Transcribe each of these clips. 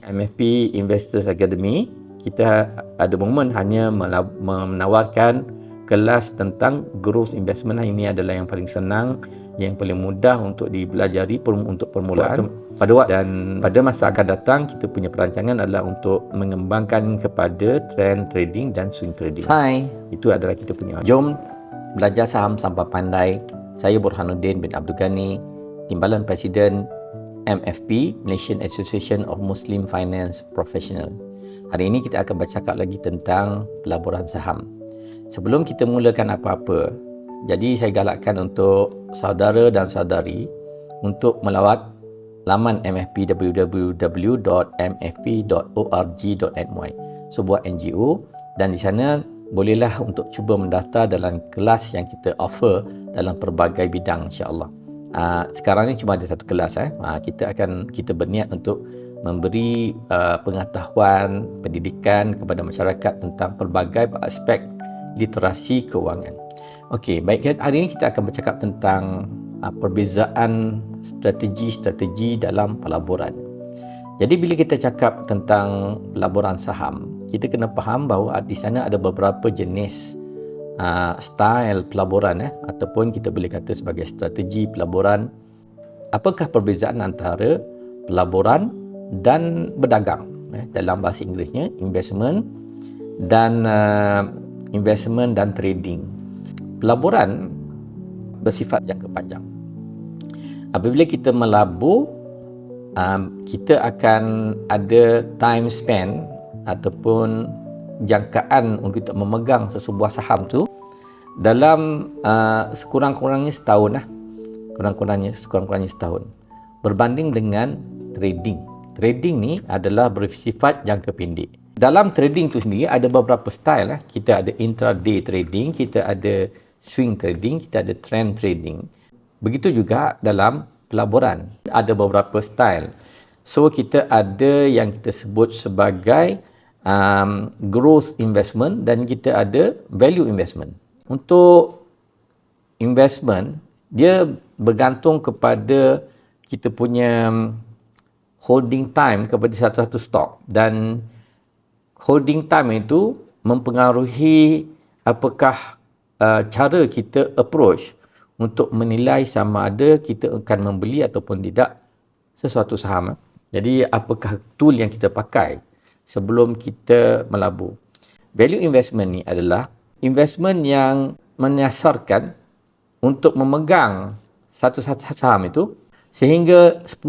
MFP Investors Academy, kita ada momen hanya menawarkan kelas tentang growth investment. Ini adalah yang paling senang, yang paling mudah untuk dipelajari untuk permulaan dan pada masa akan datang kita punya perancangan adalah untuk mengembangkan kepada trend trading dan swing trading. Hai, itu adalah kita punya. Jom belajar saham sampai pandai. Saya Burhanuddin bin Abdul Ghani, Timbalan Presiden MFP, Malaysian Association of Muslim Finance Professional. Hari ini kita akan bercakap lagi tentang pelaburan saham. Sebelum kita mulakan apa-apa, jadi saya galakkan untuk saudara dan saudari untuk melawat laman MFP, www.mfp.org.my, sebuah NGO, dan di sana bolehlah untuk cuba mendaftar dalam kelas yang kita offer dalam pelbagai bidang, insya-Allah. Sekarang ni cuma ada satu kelas. Kita berniat untuk memberi pengetahuan, pendidikan kepada masyarakat tentang pelbagai aspek literasi kewangan. Okey, baik, hari ini kita akan bercakap tentang perbezaan strategi-strategi dalam pelaburan. Jadi bila kita cakap tentang pelaburan saham, kita kena faham bahawa di sana ada beberapa jenis style pelaburan, ataupun kita boleh kata sebagai strategi pelaburan. Apakah perbezaan antara pelaburan dan berdagang? Dalam bahasa Inggerisnya investment dan trading. Pelaburan bersifat jangka panjang. Apabila kita melabur, kita akan ada time span ataupun jangkaan untuk memegang sesebuah saham tu dalam sekurang-kurangnya setahun sekurang-kurangnya setahun, berbanding dengan trading. Trading ni adalah bersifat jangka pendek. Dalam trading tu sendiri ada beberapa style. Kita ada intraday trading, kita ada swing trading, kita ada trend trading. Begitu juga dalam pelaburan ada beberapa style. So kita ada yang kita sebut sebagai growth investment dan kita ada value investment. Untuk investment, dia bergantung kepada kita punya holding time kepada satu-satu stok, dan holding time itu mempengaruhi apakah cara kita approach untuk menilai sama ada kita akan membeli ataupun tidak sesuatu saham. Jadi apakah tool yang kita pakai sebelum kita melabur. Value investment ni adalah investment yang menyasarkan untuk memegang satu saham itu sehingga 10,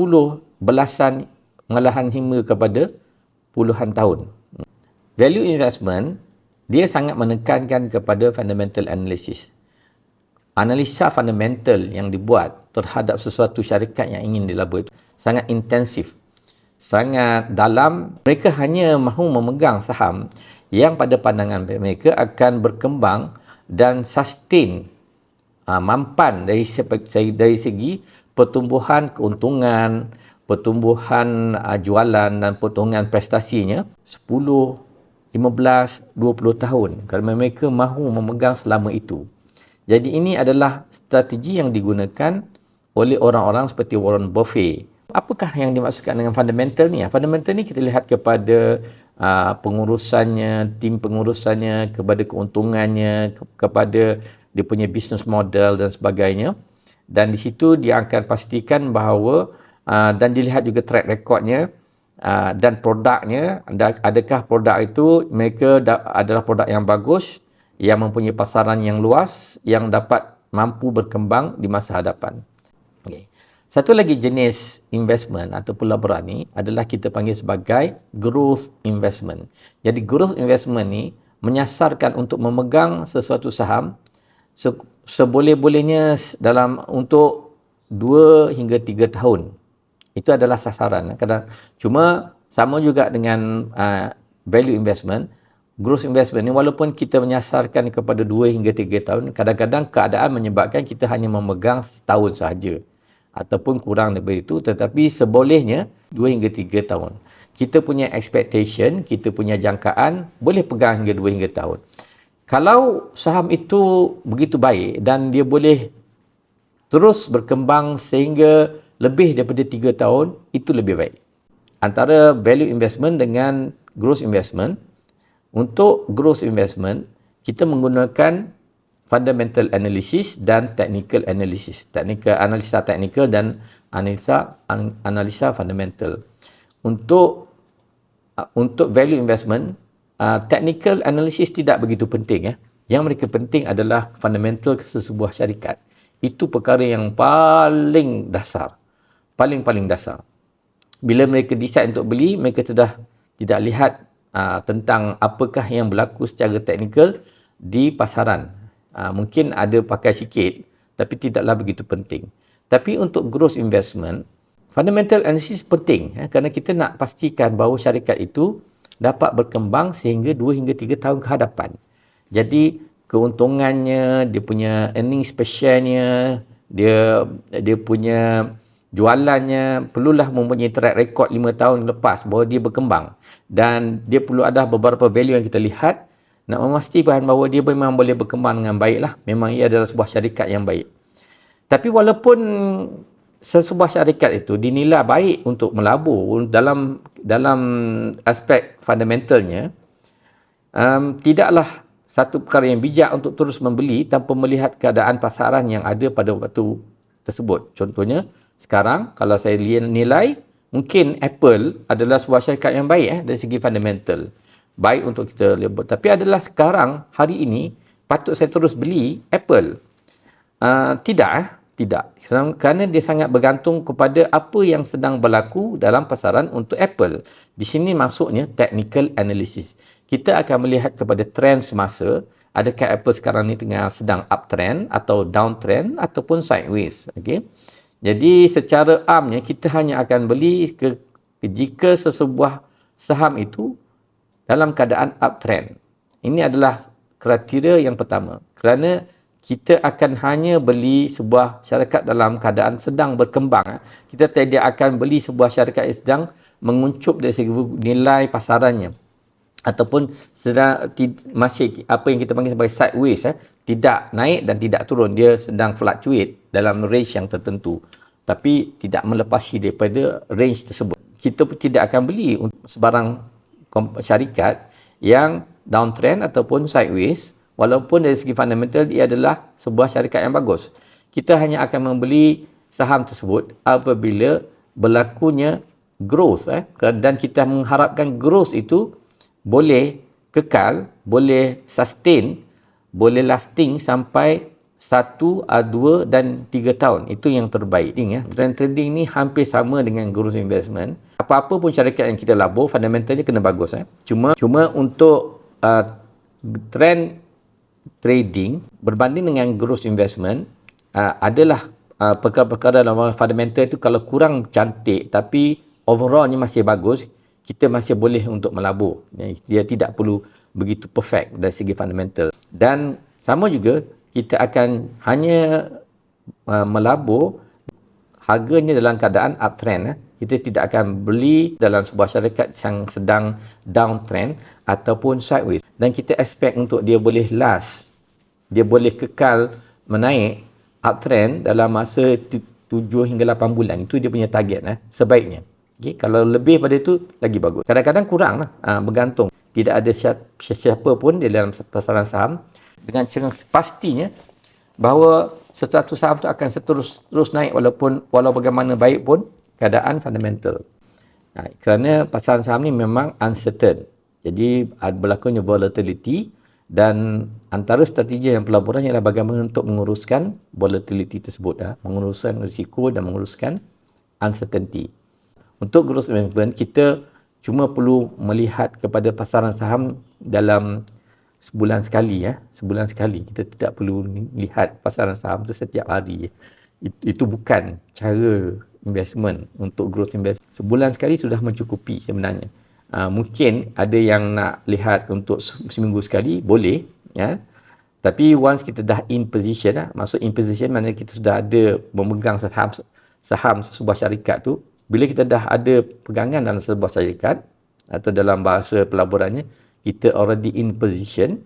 belasan, malahan hingga kepada puluhan tahun. Value investment, dia sangat menekankan kepada fundamental analysis. Analisa fundamental yang dibuat terhadap sesuatu syarikat yang ingin dilabur itu sangat intensif, sangat dalam. Mereka hanya mahu memegang saham yang pada pandangan mereka akan berkembang dan sustain, mampan dari segi pertumbuhan keuntungan, pertumbuhan jualan dan pertumbuhan prestasinya 10, 15, 20 tahun kalau mereka mahu memegang selama itu. Jadi ini adalah strategi yang digunakan oleh orang-orang seperti Warren Buffett. Apakah yang dimaksudkan dengan fundamental ni? Fundamental ni kita lihat kepada pengurusannya, tim pengurusannya, kepada keuntungannya, kepada dia punya business model dan sebagainya. Dan di situ dia akan pastikan bahawa dan dilihat juga track recordnya dan produknya, adakah produk itu mereka adalah produk yang bagus, yang mempunyai pasaran yang luas, yang dapat mampu berkembang di masa hadapan. Okay. Satu lagi jenis investment atau pelaburan ni adalah kita panggil sebagai growth investment. Jadi growth investment ni menyasarkan untuk memegang sesuatu saham seboleh-bolehnya untuk 2 hingga 3 tahun. Itu adalah sasaran. Cuma sama juga dengan value investment, growth investment ni walaupun kita menyasarkan kepada 2 hingga 3 tahun, kadang-kadang keadaan menyebabkan kita hanya memegang setahun sahaja ataupun kurang daripada itu, tetapi sebolehnya 2 hingga 3 tahun. Kita punya expectation, kita punya jangkaan boleh pegang hingga 2 hingga tahun. Kalau saham itu begitu baik dan dia boleh terus berkembang sehingga lebih daripada 3 tahun, itu lebih baik. antara value investment dengan growth investment. Untuk growth investment, kita menggunakan fundamental analysis dan technical analysis. Analisa technical dan analisa fundamental. Untuk value investment, technical analysis tidak begitu penting. Yang mereka penting adalah fundamental sesebuah syarikat. Itu perkara yang paling dasar. Paling dasar. Bila mereka decide untuk beli, mereka sudah tidak lihat tentang apakah yang berlaku secara teknikal di pasaran. Mungkin ada pakai sikit, tapi tidaklah begitu penting. Tapi untuk growth investment, fundamental analysis penting kerana kita nak pastikan bahawa syarikat itu dapat berkembang sehingga 2 hingga 3 tahun ke hadapan. Jadi keuntungannya, dia punya earnings per share-nya, dia punya jualannya perlulah mempunyai track record 5 tahun lepas bahawa dia berkembang. Dan dia perlu ada beberapa value yang kita lihat nak memastikan bahawa dia memang boleh berkembang dengan baik lah. Memang ia adalah sebuah syarikat yang baik. Tapi walaupun sebuah syarikat itu dinilai baik untuk melabur dalam aspek fundamentalnya, tidaklah satu perkara yang bijak untuk terus membeli tanpa melihat keadaan pasaran yang ada pada waktu tersebut. Contohnya, sekarang kalau saya nilai, mungkin Apple adalah sebuah syarikat yang baik dari segi fundamental. Baik untuk kita label. Tapi adalah sekarang, hari ini, patut saya terus beli Apple. Tidak. Kerana dia sangat bergantung kepada apa yang sedang berlaku dalam pasaran untuk Apple. Di sini maksudnya technical analysis. Kita akan melihat kepada trend semasa. Adakah Apple sekarang ni sedang uptrend atau downtrend ataupun sideways. Okay? Jadi secara amnya kita hanya akan beli jika sesebuah saham itu dalam keadaan uptrend. Ini adalah kriteria yang pertama. Kerana kita akan hanya beli sebuah syarikat dalam keadaan sedang berkembang. Kita tidak akan beli sebuah syarikat yang sedang menguncup dari segi nilai pasarannya. Ataupun masih apa yang kita panggil sebagai sideways. Tidak naik dan tidak turun. Dia sedang fluctuate dalam range yang tertentu. Tapi tidak melepasi daripada range tersebut. Kita pun tidak akan beli untuk sebarang syarikat yang downtrend ataupun sideways, walaupun dari segi fundamental dia adalah sebuah syarikat yang bagus. Kita hanya akan membeli saham tersebut apabila berlakunya growth dan kita mengharapkan growth itu boleh kekal, boleh sustain, boleh lasting sampai 1, 2 dan 3 tahun. Itu yang terbaik. Trend trading ni hampir sama dengan growth investment. Apa-apa pun syarikat yang kita labur, fundamentalnya kena bagus. Cuma untuk trend trading berbanding dengan growth investment, adalah perkara-perkara dalam fundamental itu kalau kurang cantik tapi overallnya masih bagus, kita masih boleh untuk melabur. Dia tidak perlu begitu perfect dari segi fundamental. Dan sama juga, kita akan hanya melabur harganya dalam keadaan uptrend. Kita tidak akan beli dalam sebuah syarikat yang sedang downtrend ataupun sideways. Dan kita expect untuk dia boleh last. Dia boleh kekal menaik uptrend dalam masa 7 hingga 8 bulan. Itu dia punya target sebaiknya. Okay? Kalau lebih pada itu, lagi bagus. Kadang-kadang kurang bergantung. Tidak ada siapa pun di dalam pasaran saham dengan pastinya bahawa sesuatu saham itu akan terus naik walau bagaimana baik pun keadaan fundamental. Kerana pasaran saham ni memang uncertain. Jadi berlakunya volatility dan antara strategi yang pelaburan ialah bagaimana untuk menguruskan volatility tersebut. Menguruskan risiko dan menguruskan uncertainty. Untuk growth investment, kita cuma perlu melihat kepada pasaran saham dalam sebulan sekali. Sebulan sekali. Kita tidak perlu lihat pasaran saham itu setiap hari. Itu bukan cara investment untuk growth investment. Sebulan sekali sudah mencukupi sebenarnya. Mungkin ada yang nak lihat untuk seminggu sekali, boleh. Tapi once kita dah in position, maksud in position maknanya kita sudah ada memegang saham sebuah syarikat tu. Bila kita dah ada pegangan dalam sebuah syarikat atau dalam bahasa pelaburannya, kita already in position,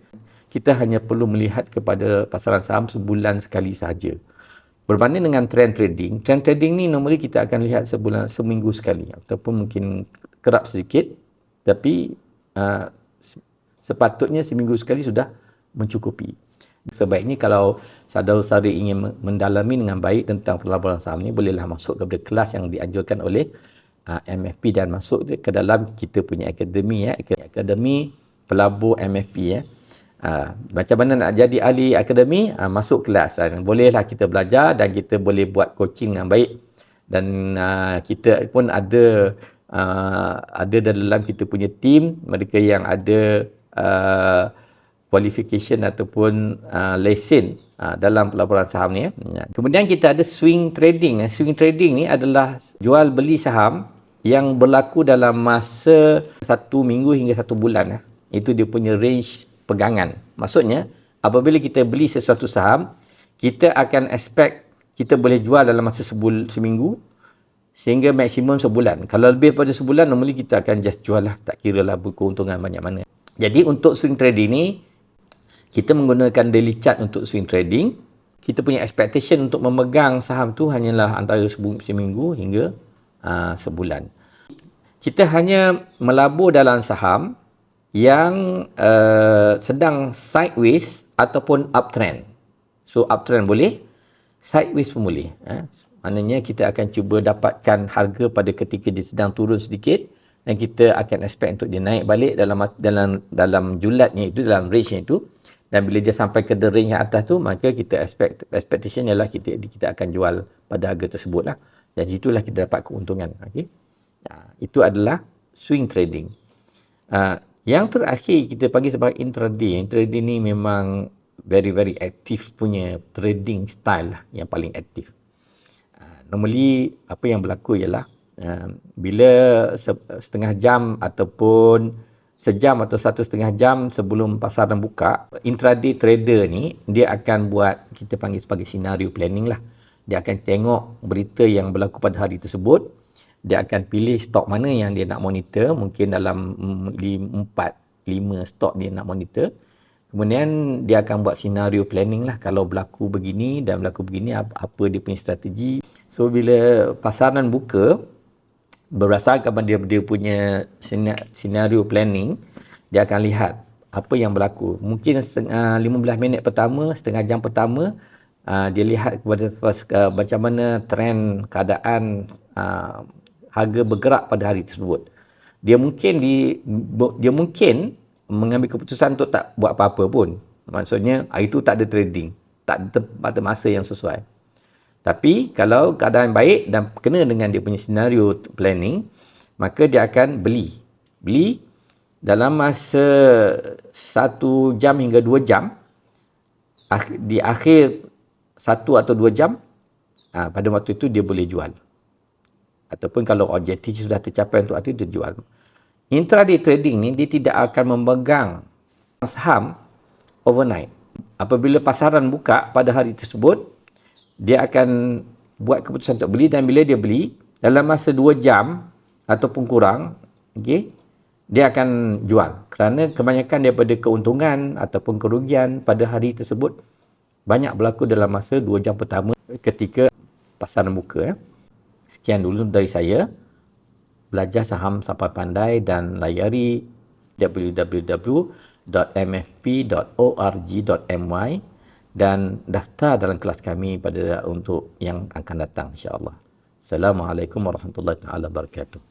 kita hanya perlu melihat kepada pasaran saham sebulan sekali sahaja. Berbanding dengan trend trading ni normally kita akan lihat seminggu sekali ataupun mungkin kerap sedikit, tapi sepatutnya seminggu sekali sudah mencukupi. Sebaiknya kalau saudara-saudara ingin mendalami dengan baik tentang pelaburan saham ni, bolehlah masuk kepada kelas yang dianjurkan oleh MFP dan masuk ke dalam kita punya akademi, akademi pelabur MFP ya. Macam mana nak jadi ahli akademi, masuk kelas. Bolehlah kita belajar dan kita boleh buat coaching dengan baik. Dan kita pun ada dalam kita punya team mereka yang ada qualification ataupun lesen dalam pelaburan saham ni ya. Kemudian kita ada swing trading. Swing trading ni adalah jual beli saham yang berlaku dalam masa 1 minggu hingga 1 bulan. Itu dia punya range pegangan. Maksudnya, apabila kita beli sesuatu saham, kita akan expect kita boleh jual dalam masa seminggu sehingga maksimum sebulan. Kalau lebih pada sebulan, normally kita akan just jual lah. Tak kira lah keuntungan banyak mana. Jadi, untuk swing trading ni, kita menggunakan daily chart untuk swing trading. Kita punya expectation untuk memegang saham tu hanyalah antara seminggu hingga sebulan. Kita hanya melabur dalam saham yang sedang sideways ataupun uptrend. So uptrend boleh, sideways pun boleh. Maknanya kita akan cuba dapatkan harga pada ketika dia sedang turun sedikit dan kita akan expect untuk dia naik balik dalam julatnya itu, dalam range-nya itu. Dan bila dia sampai ke the range yang atas tu, maka kita expectation ialah kita akan jual pada harga tersebut lah. Dan situlah kita dapat keuntungan. Okay? Itu adalah swing trading. Yang terakhir kita panggil sebagai intraday. Intraday ni memang very very aktif punya trading style lah, yang paling aktif. Normally apa yang berlaku ialah bila setengah jam ataupun sejam atau 1.5 jam sebelum pasaran buka, intraday trader ni dia akan buat, kita panggil sebagai scenario planning lah. Dia akan tengok berita yang berlaku pada hari tersebut. Dia akan pilih stok mana yang dia nak monitor, mungkin dalam 4-5 stok dia nak monitor. Kemudian dia akan buat scenario planning lah, kalau berlaku begini dan berlaku begini, apa dia punya strategi. So bila pasaran buka, berdasarkan pada dia punya scenario planning, dia akan lihat apa yang berlaku. Mungkin 15 minit pertama, setengah jam pertama, dia lihat kepada macam mana trend keadaan harga bergerak pada hari tersebut. Dia mungkin mengambil keputusan untuk tak buat apa-apa pun. Maksudnya hari itu tak ada trading, tak ada tempat masa yang sesuai. Tapi kalau keadaan baik dan kena dengan dia punya scenario planning, maka dia akan beli dalam masa 1 jam hingga 2 jam. Di akhir 1 atau 2 jam, pada waktu itu dia boleh jual. Ataupun kalau objektif sudah tercapai untuk waktu itu, dia jual. Intraday trading ni dia tidak akan memegang saham overnight. Apabila pasaran buka pada hari tersebut, dia akan buat keputusan untuk beli, dan bila dia beli dalam masa 2 jam ataupun kurang, okay, dia akan jual. Kerana kebanyakan daripada keuntungan ataupun kerugian pada hari tersebut banyak berlaku dalam masa 2 jam pertama ketika pasaran buka. Sekian dulu dari saya. Belajar saham sampai pandai dan layari www.mfp.org.my dan daftar dalam kelas kami untuk yang akan datang, insya-Allah. Assalamualaikum warahmatullahi wabarakatuh.